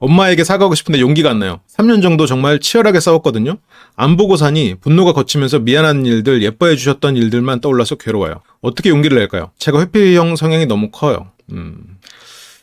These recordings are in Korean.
엄마에게 사과하고 싶은데 용기가 안 나요. 3년 정도 정말 치열하게 싸웠거든요. 안 보고 사니 분노가 거치면서 미안한 일들, 예뻐해 주셨던 일들만 떠올라서 괴로워요. 어떻게 용기를 낼까요? 제가 회피형 성향이 너무 커요.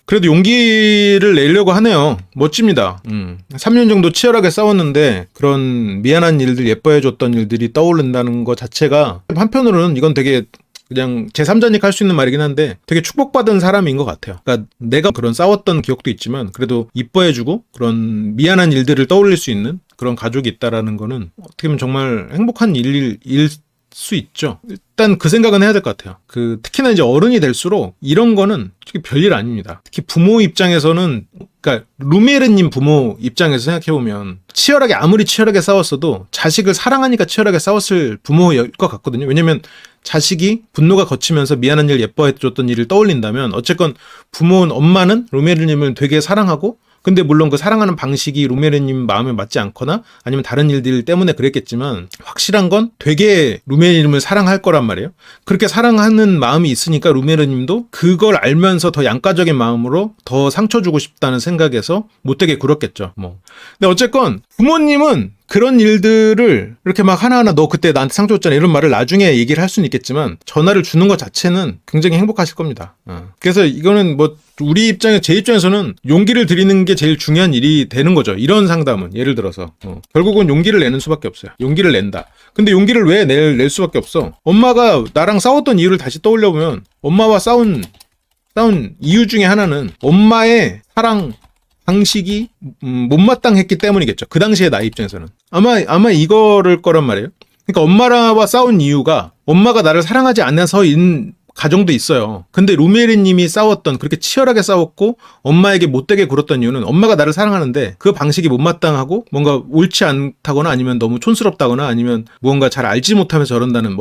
그래도 용기를 내려고 하네요. 멋집니다. 3년 정도 치열하게 싸웠는데 그런 미안한 일들, 예뻐해 줬던 일들이 떠오른다는 것 자체가 한편으로는 이건 되게 그냥 제3자니까 할 수 있는 말이긴 한데 되게 축복받은 사람인 것 같아요. 그러니까 내가 그런 싸웠던 기억도 있지만 그래도 이뻐해주고 그런 미안한 일들을 떠올릴 수 있는 그런 가족이 있다라는 거는 어떻게 보면 정말 행복한 일일 수 있죠. 일단 그 생각은 해야 될 것 같아요. 특히나 이제 어른이 될수록 이런 거는 특히 별일 아닙니다. 특히 부모 입장에서는, 그러니까 루미에르님 부모 입장에서 생각해보면 아무리 치열하게 싸웠어도 자식을 사랑하니까 치열하게 싸웠을 부모일 것 같거든요. 왜냐면 자식이 분노가 거치면서 미안한 일, 예뻐해줬던 일을 떠올린다면 어쨌건 엄마는 루미에르님을 되게 사랑하고, 근데 물론 그 사랑하는 방식이 루메르님 마음에 맞지 않거나 아니면 다른 일들 때문에 그랬겠지만 확실한 건 되게 루메르님을 사랑할 거란 말이에요. 그렇게 사랑하는 마음이 있으니까 루메르님도 그걸 알면서 더 양가적인 마음으로 더 상처 주고 싶다는 생각에서 못되게 굴었겠죠. 근데 어쨌건 부모님은 그런 일들을 이렇게 막 하나하나 너 그때 나한테 상처 줬잖아 이런 말을 나중에 얘기를 할 수는 있겠지만 전화를 주는 것 자체는 굉장히 행복하실 겁니다. 그래서 이거는 제 입장에서는 용기를 드리는 게 제일 중요한 일이 되는 거죠. 이런 상담은 예를 들어서 결국은 용기를 내는 수밖에 없어요. 용기를 낸다. 근데 용기를 왜 낼 수밖에 없어? 엄마가 나랑 싸웠던 이유를 다시 떠올려보면 엄마와 싸운 이유 중에 하나는 엄마의 사랑 방식이 못마땅했기 때문이겠죠. 그 당시에 나의 입장에서는 아마 이거를 거란 말이에요. 그러니까 엄마와 싸운 이유가 엄마가 나를 사랑하지 않아서인 가정도 있어요. 근데 루미에르님이 그렇게 치열하게 싸웠고 엄마에게 못되게 굴었던 이유는 엄마가 나를 사랑하는데 그 방식이 못마땅하고 뭔가 옳지 않다거나 아니면 너무 촌스럽다거나 아니면 무언가 잘 알지 못하면서 저런다는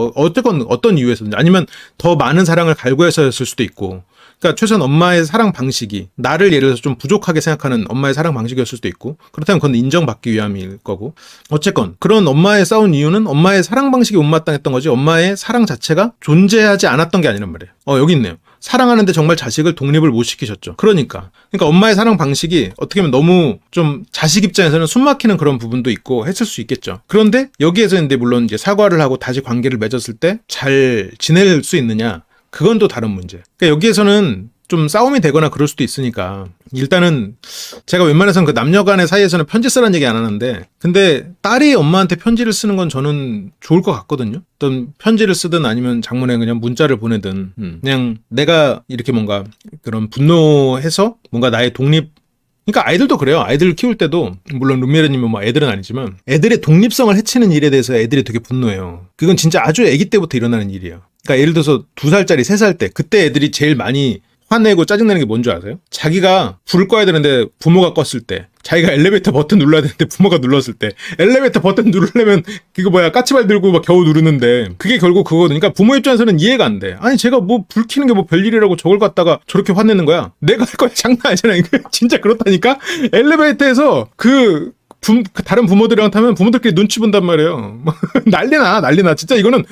어떤 이유에서든지 아니면 더 많은 사랑을 갈구해서였을 수도 있고, 그러니까 최소한 엄마의 사랑 방식이 나를 예를 들어서 좀 부족하게 생각하는 엄마의 사랑 방식이었을 수도 있고, 그렇다면 그건 인정받기 위함일 거고, 어쨌건 그런 엄마의 싸운 이유는 엄마의 사랑 방식이 못마땅했던 거지 엄마의 사랑 자체가 존재하지 않았던 게 아니란 말이에요. 여기 있네요. 사랑하는데 정말 자식을 독립을 못 시키셨죠. 그러니까 엄마의 사랑 방식이 어떻게 보면 너무 좀 자식 입장에서는 숨막히는 그런 부분도 있고 했을 수 있겠죠. 그런데 여기에서 근데 물론 이제 사과를 하고 다시 관계를 맺었을 때 잘 지낼 수 있느냐, 그건 또 다른 문제. 그러니까 여기에서는 좀 싸움이 되거나 그럴 수도 있으니까 일단은 제가 웬만해서는 그 남녀 간의 사이에서는 편지 쓰라는 얘기 안 하는데, 근데 딸이 엄마한테 편지를 쓰는 건 저는 좋을 것 같거든요. 어떤 편지를 쓰든 아니면 장문에 그냥 문자를 보내든 그냥 내가 이렇게 뭔가 그런 분노해서 뭔가 나의 그러니까 아이들도 그래요. 아이들을 키울 때도 물론 루미에르님은 애들은 아니지만 애들의 독립성을 해치는 일에 대해서 애들이 되게 분노해요. 그건 진짜 아주 아기 때부터 일어나는 일이에요. 그러니까 예를 들어서 2살짜리 3살 때 그때 애들이 제일 많이 화내고 짜증내는 게 뭔지 아세요? 자기가 불을 꺼야 되는데 부모가 껐을 때, 자기가 엘리베이터 버튼 눌러야 되는데 부모가 눌렀을 때, 엘리베이터 버튼 누르려면 까치발 들고 막 겨우 누르는데 그게 결국 그거거든요. 그러니까 부모 입장에서는 이해가 안 돼. 아니 제가 불 켜는 게 별일이라고 저걸 갖다가 저렇게 화내는 거야. 내가 할 거야 장난 아니잖아. 이게 진짜 그렇다니까. 엘리베이터에서 다른 부모들이랑 타면 부모들끼리 눈치 본단 말이에요. 난리나. 진짜 이거는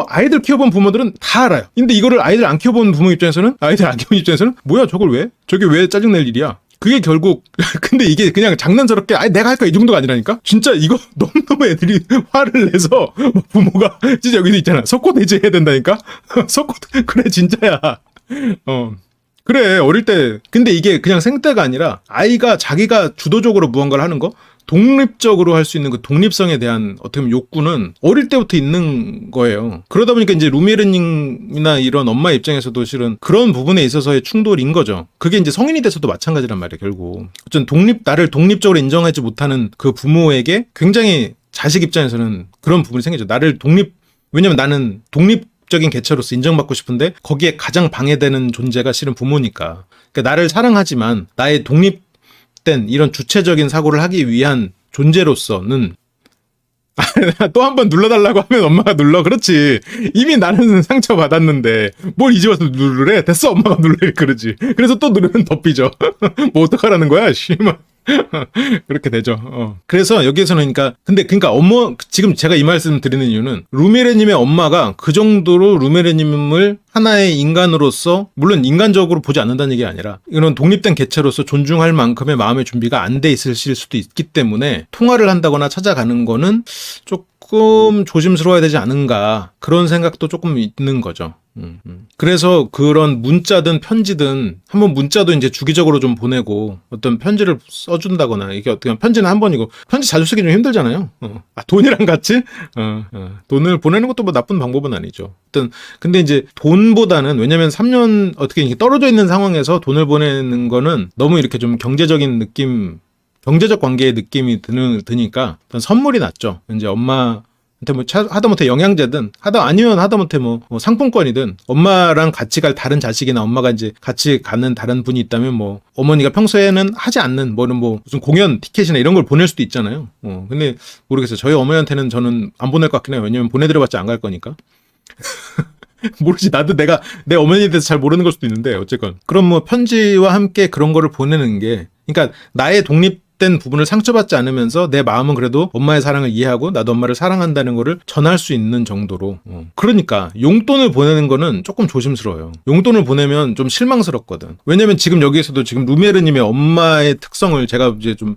아이들 키워본 부모들은 다 알아요. 근데 이거를 아이들 안 키워본 부모 입장에서는, 뭐야, 저걸 왜? 저게 왜 짜증낼 일이야? 그게 결국, 근데 이게 그냥 장난스럽게, 내가 할까? 이 정도가 아니라니까? 진짜 이거 너무너무 애들이 화를 내서 부모가, 진짜 여기도 있잖아. 석고 대죄해야 된다니까? 그래, 진짜야. 그래, 어릴 때. 근데 이게 그냥 생떼가 아니라 아이가 자기가 주도적으로 무언가를 하는 거? 독립적으로 할 수 있는 그 독립성에 대한 어떻게 보면 욕구는 어릴 때부터 있는 거예요. 그러다 보니까 이제 루미에르님이나 이런 엄마 입장에서도 실은 그런 부분에 있어서의 충돌인 거죠. 그게 이제 성인이 돼서도 마찬가지란 말이에요, 결국. 어쨌든 나를 독립적으로 인정하지 못하는 그 부모에게 굉장히 자식 입장에서는 그런 부분이 생기죠. 왜냐면 나는 독립적인 개체로서 인정받고 싶은데 거기에 가장 방해되는 존재가 실은 부모니까. 그러니까 나를 사랑하지만 나의 독립된 이런 주체적인 사고를 하기 위한 존재로서는 또 한 번 눌러달라고 하면 엄마가 눌러. 그렇지. 이미 나는 상처받았는데 뭘 이제 와서 누르래? 됐어, 엄마가 누르래. 그러지. 그래서 또 누르면 덮이죠. 뭐 어떡하라는 거야? 씨발. 그렇게 되죠. 그래서 여기에서는 그러니까 지금 제가 이 말씀 드리는 이유는 루메르님의 엄마가 그 정도로 루메르님을 하나의 인간으로서, 물론 인간적으로 보지 않는다는 얘기가 아니라 이런 독립된 개체로서 존중할 만큼의 마음의 준비가 안 돼 있으실 수도 있기 때문에 통화를 한다거나 찾아가는 거는 조금 조심스러워야 되지 않은가, 그런 생각도 조금 있는 거죠. 그래서 그런 문자든 편지든, 한번 문자도 이제 주기적으로 좀 보내고 어떤 편지를 써준다거나, 이게 어떻게 편지는 한 번이고, 편지 자주 쓰기 좀 힘들잖아요. 돈이랑 같이 돈을 보내는 것도 뭐 나쁜 방법은 아니죠. 근데 이제 돈보다는, 왜냐면 3년 어떻게 이렇게 떨어져 있는 상황에서 돈을 보내는 거는 너무 이렇게 좀 경제적인 느낌, 경제적 관계의 느낌이 드니까 선물이 낫죠. 이제 엄마한테 뭐 하다못해 영양제든 아니면 하다못해 뭐 상품권이든, 엄마랑 같이 갈 다른 자식이나 엄마가 이제 같이 가는 다른 분이 있다면, 뭐 어머니가 평소에는 하지 않는 뭐 무슨 공연 티켓이나 이런 걸 보낼 수도 있잖아요. 근데 모르겠어요. 저희 어머니한테는 저는 안 보낼 것 같긴 해요. 왜냐면 보내드려봤자 안 갈 거니까. 모르지. 나도 내 어머니에 대해서 잘 모르는 걸 수도 있는데, 어쨌건 그럼 뭐 편지와 함께 그런 거를 보내는 게, 그러니까 나의 독립된 부분을 상처받지 않으면서 내 마음은 그래도 엄마의 사랑을 이해하고 나도 엄마를 사랑한다는 거를 전할 수 있는 정도로. 그러니까 용돈을 보내는 거는 조금 조심스러워요. 용돈을 보내면 좀 실망스럽거든. 왜냐면 지금 여기에서도 지금 루메르님의 엄마의 특성을 제가 이제 좀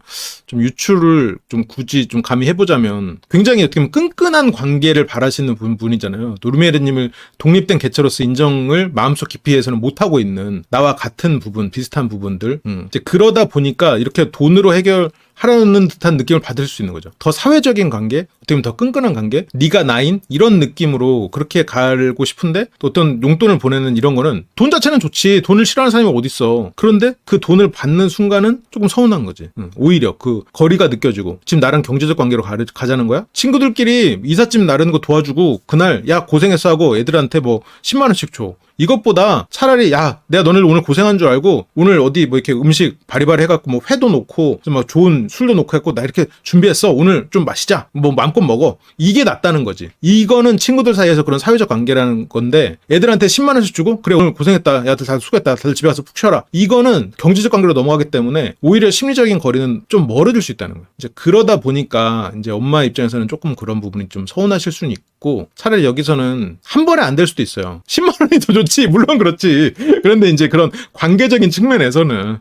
유추를 좀 굳이 좀 감히 해보자면, 굉장히 어떻게 보면 끈끈한 관계를 바라시는 분이잖아요. 또 루메르님을 독립된 개체로서 인정을 마음속 깊이에서는 못하고 있는, 나와 같은 부분, 비슷한 부분들. 이제 그러다 보니까 이렇게 돈으로 해결하려는 듯한 느낌을 받을 수 있는 거죠. 더 사회적인 관계, 어떻게 보면 더 끈끈한 관계, 네가 나인, 이런 느낌으로 그렇게 가고 싶은데, 또 어떤 용돈을 보내는 이런 거는, 돈 자체는 좋지, 돈을 싫어하는 사람이 어딨어. 그런데 그 돈을 받는 순간은 조금 서운한 거지. 오히려 그 거리가 느껴지고, 지금 나랑 경제적 관계로 가자는 거야? 친구들끼리 이삿짐 나르는 거 도와주고, 그날 야 고생했어 하고 애들한테 뭐 10만 원씩 줘. 이것보다 차라리, 야, 내가 너네를 오늘 고생한 줄 알고 오늘 어디 뭐 이렇게 음식 바리바리 해갖고 뭐 회도 놓고 막 좋은 술도 놓고 했고 나 이렇게 준비했어, 오늘 좀 마시자, 뭐 마음껏 먹어, 이게 낫다는 거지. 이거는 친구들 사이에서 그런 사회적 관계라는 건데, 애들한테 10만 원씩 주고 그래 오늘 고생했다, 야들 다들 수고했다, 다들 집에 가서 푹 쉬어라, 이거는 경제적 관계로 넘어가기 때문에 오히려 심리적인 거리는 좀 멀어질 수 있다는 거예요. 이제 그러다 보니까 이제 엄마 입장에서는 조금 그런 부분이 좀 서운하실 수는 있고, 차라리 여기서는 한 번에 안 될 수도 있어요. 10만 원이 더 좋지, 물론 그렇지. 그런데 이제 그런 관계적인 측면에서는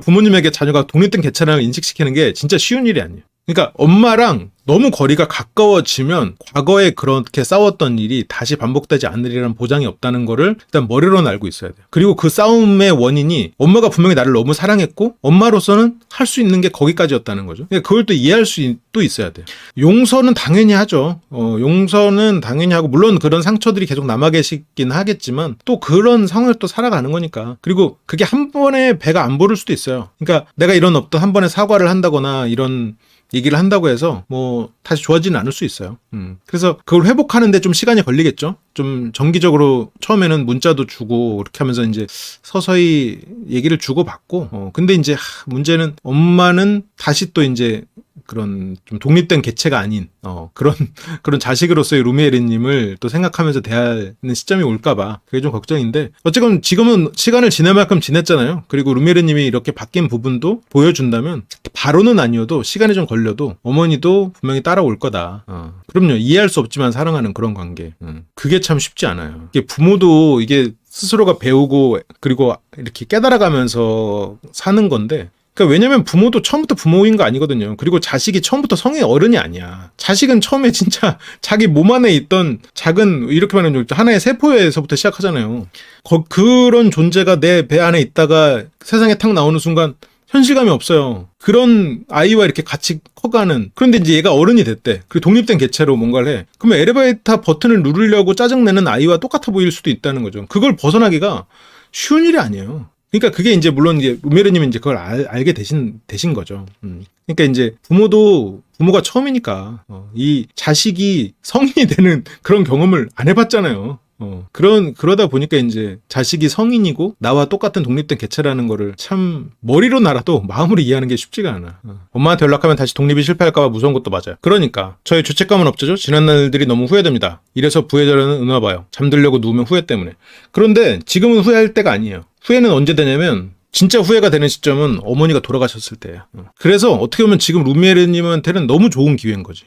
부모님에게 자녀가 독립된 개체라는 걸 인식시키는 게 진짜 쉬운 일이 아니에요. 그러니까 엄마랑 너무 거리가 가까워지면 과거에 그렇게 싸웠던 일이 다시 반복되지 않으리라는 보장이 없다는 거를 일단 머리로는 알고 있어야 돼요. 그리고 그 싸움의 원인이 엄마가 분명히 나를 너무 사랑했고 엄마로서는 할 수 있는 게 거기까지였다는 거죠. 그러니까 그걸 또 이해할 또 있어야 돼요. 용서는 당연히 하죠. 용서는 당연히 하고, 물론 그런 상처들이 계속 남아 계시긴 하겠지만 또 그런 상황을 또 살아가는 거니까. 그리고 그게 한 번에 배가 안 부를 수도 있어요. 그러니까 내가 이런 어떤 한 번에 사과를 한다거나 이런 얘기를 한다고 해서 뭐 다시 좋아지는 않을 수 있어요. 그래서 그걸 회복하는데 좀 시간이 걸리겠죠. 좀 정기적으로 처음에는 문자도 주고 이렇게 하면서 이제 서서히 얘기를 주고받고, 근데 이제 문제는 엄마는 다시 또 이제 그런 좀 독립된 개체가 아닌 그런 자식으로서의 루미에르님을 또 생각하면서 대하는 시점이 올까봐 그게 좀 걱정인데, 어쨌건 지금은 시간을 지낼 만큼 지냈잖아요. 그리고 루미에르님이 이렇게 바뀐 부분도 보여준다면, 바로는 아니어도 시간이 좀 걸려도 어머니도 분명히 따라올 거다. 그럼요, 이해할 수 없지만 사랑하는 그런 관계. 그게 참 쉽지 않아요. 이게 부모도 이게 스스로가 배우고 그리고 이렇게 깨달아가면서 사는 건데, 그러니까 왜냐면 부모도 처음부터 부모인 거 아니거든요. 그리고 자식이 처음부터 성의 어른이 아니야. 자식은 처음에 진짜 자기 몸 안에 있던 작은, 이렇게 말하면 하나의 세포에서부터 시작하잖아요. 그런 존재가 내 배 안에 있다가 세상에 탁 나오는 순간 현실감이 없어요. 그런 아이와 이렇게 같이 커가는. 그런데 이제 얘가 어른이 됐대. 그리고 독립된 개체로 뭔가를 해. 그러면 엘리베이터 버튼을 누르려고 짜증내는 아이와 똑같아 보일 수도 있다는 거죠. 그걸 벗어나기가 쉬운 일이 아니에요. 그러니까 그게 이제 물론 이제 루메르님은 이제 그걸 알게 되신 거죠. 그러니까 이제 부모가 처음이니까 이 자식이 성인이 되는 그런 경험을 안 해봤잖아요. 그러다 보니까 이제 자식이 성인이고 나와 똑같은 독립된 개체라는 거를 참 머리로 알아도 마음으로 이해하는 게 쉽지가 않아. 엄마한테 연락하면 다시 독립이 실패할까봐 무서운 것도 맞아요. 그러니까 저의 죄책감은 없죠. 지난 날들이 너무 후회됩니다. 이래서 부회절에는 은화봐요. 잠들려고 누우면 후회 때문에. 그런데 지금은 후회할 때가 아니에요. 후회는 언제 되냐면 진짜 후회가 되는 시점은 어머니가 돌아가셨을 때예요. 그래서 어떻게 보면 지금 루미에르님한테는 너무 좋은 기회인 거지.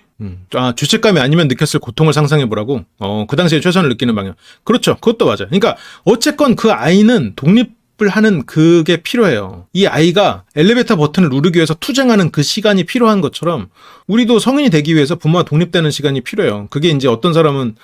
죄책감이 아니면 느꼈을 고통을 상상해보라고. 그 당시에 최선을 느끼는 방향. 그렇죠. 그것도 맞아요. 그러니까 어쨌건 그 아이는 독립을 하는 그게 필요해요. 이 아이가 엘리베이터 버튼을 누르기 위해서 투쟁하는 그 시간이 필요한 것처럼 우리도 성인이 되기 위해서 부모와 독립되는 시간이 필요해요. 그게 이제 어떤 사람은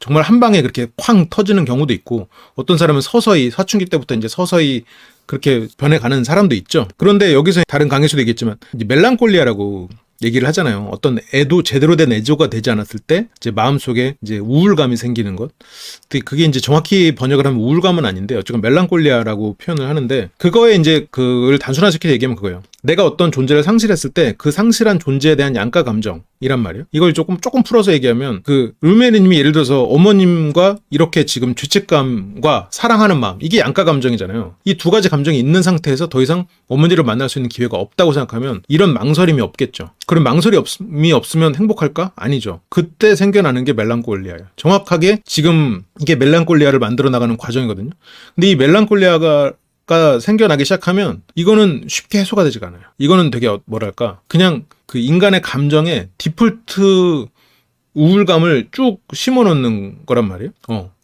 정말 한 방에 그렇게 쾅 터지는 경우도 있고, 어떤 사람은 서서히 사춘기 때부터 이제 서서히 그렇게 변해가는 사람도 있죠. 그런데 여기서 다른 강의에서도 얘기했지만 이제 멜랑콜리아라고 얘기를 하잖아요. 어떤 애도 제대로 된 애조가 되지 않았을 때 이제 마음속에 이제 우울감이 생기는 것. 근데 그게 이제 정확히 번역을 하면 우울감은 아닌데 어쨌든 멜랑콜리아라고 표현을 하는데, 그거에 이제 그걸 단순화시켜 얘기하면 그거예요. 내가 어떤 존재를 상실했을 때 그 상실한 존재에 대한 양가 감정이란 말이에요. 이걸 조금 풀어서 얘기하면 루메르님이 예를 들어서 어머님과 이렇게 지금 죄책감과 사랑하는 마음, 이게 양가 감정이잖아요. 이 두 가지 감정이 있는 상태에서 더 이상 어머니를 만날 수 있는 기회가 없다고 생각하면 이런 망설임이 없겠죠. 그럼 망설임이 없으면 행복할까? 아니죠. 그때 생겨나는 게 멜랑콜리아예요. 정확하게 지금 이게 멜랑콜리아를 만들어 나가는 과정이거든요. 근데 이 멜랑콜리아가 생겨나기 시작하면 이거는 쉽게 해소가 되지가 않아요. 이거는 되게 뭐랄까, 그냥 그 인간의 감정에 디폴트 우울감을 쭉 심어놓는 거란 말이에요.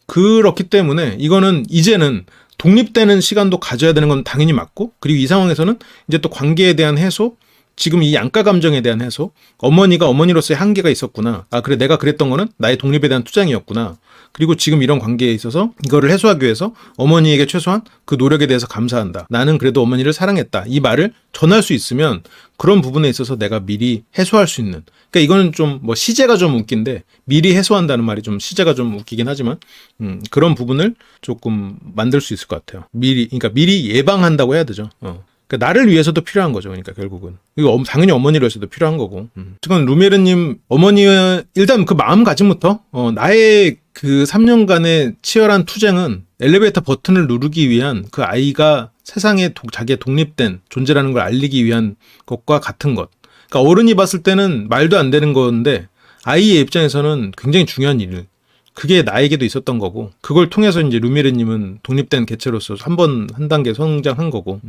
그렇기 때문에 이거는 이제는 독립되는 시간도 가져야 되는 건 당연히 맞고, 그리고 이 상황에서는 이제 또 관계에 대한 해소, 지금 이 양가 감정에 대한 해소, 어머니가 어머니로서의 한계가 있었구나. 그래, 내가 그랬던 거는 나의 독립에 대한 투쟁이었구나. 그리고 지금 이런 관계에 있어서 이거를 해소하기 위해서 어머니에게 최소한 그 노력에 대해서 감사한다. 나는 그래도 어머니를 사랑했다. 이 말을 전할 수 있으면 그런 부분에 있어서 내가 미리 해소할 수 있는. 그러니까 이거는 좀 시제가 좀 웃긴데, 미리 해소한다는 말이 좀 시제가 좀 웃기긴 하지만 그런 부분을 조금 만들 수 있을 것 같아요. 그러니까 미리 예방한다고 해야 되죠. 그러니까 나를 위해서도 필요한 거죠. 그러니까 결국은 이거 당연히 어머니를 위해서도 필요한 거고. 지금 루메르님 어머니의 일단 그 마음가짐부터 나의 그 3년간의 치열한 투쟁은 엘리베이터 버튼을 누르기 위한 그 아이가 세상에 자기의 독립된 존재라는 걸 알리기 위한 것과 같은 것. 그러니까 어른이 봤을 때는 말도 안 되는 건데 아이의 입장에서는 굉장히 중요한 일. 그게 나에게도 있었던 거고, 그걸 통해서 이제 루미르님은 독립된 개체로서 한 단계 성장한 거고,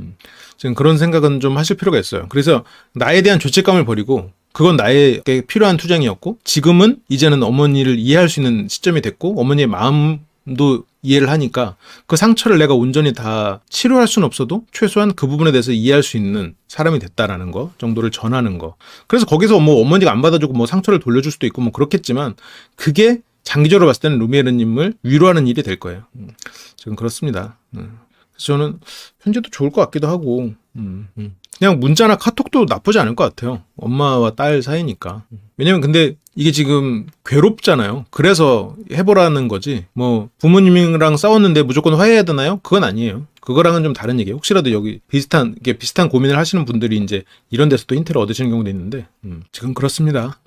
지금 그런 생각은 좀 하실 필요가 있어요. 그래서 나에 대한 죄책감을 버리고, 그건 나에게 필요한 투쟁이었고, 지금은 이제는 어머니를 이해할 수 있는 시점이 됐고, 어머니의 마음도 이해를 하니까 그 상처를 내가 온전히 다 치료할 수는 없어도 최소한 그 부분에 대해서 이해할 수 있는 사람이 됐다라는 거 정도를 전하는 거. 그래서 거기서 어머니가 안 받아주고 상처를 돌려줄 수도 있고 그렇겠지만, 그게 장기적으로 봤을 때는 루미에르님을 위로하는 일이 될 거예요. 지금 그렇습니다. 그래서 저는 편지도 좋을 것 같기도 하고, 그냥 문자나 카톡도 나쁘지 않을 것 같아요. 엄마와 딸 사이니까. 왜냐면 근데 이게 지금 괴롭잖아요. 그래서 해보라는 거지. 부모님이랑 싸웠는데 무조건 화해해야 되나요? 그건 아니에요. 그거랑은 좀 다른 얘기예요. 혹시라도 여기 비슷한 고민을 하시는 분들이 이제 이런 데서 또 힌트를 얻으시는 경우도 있는데, 지금 그렇습니다.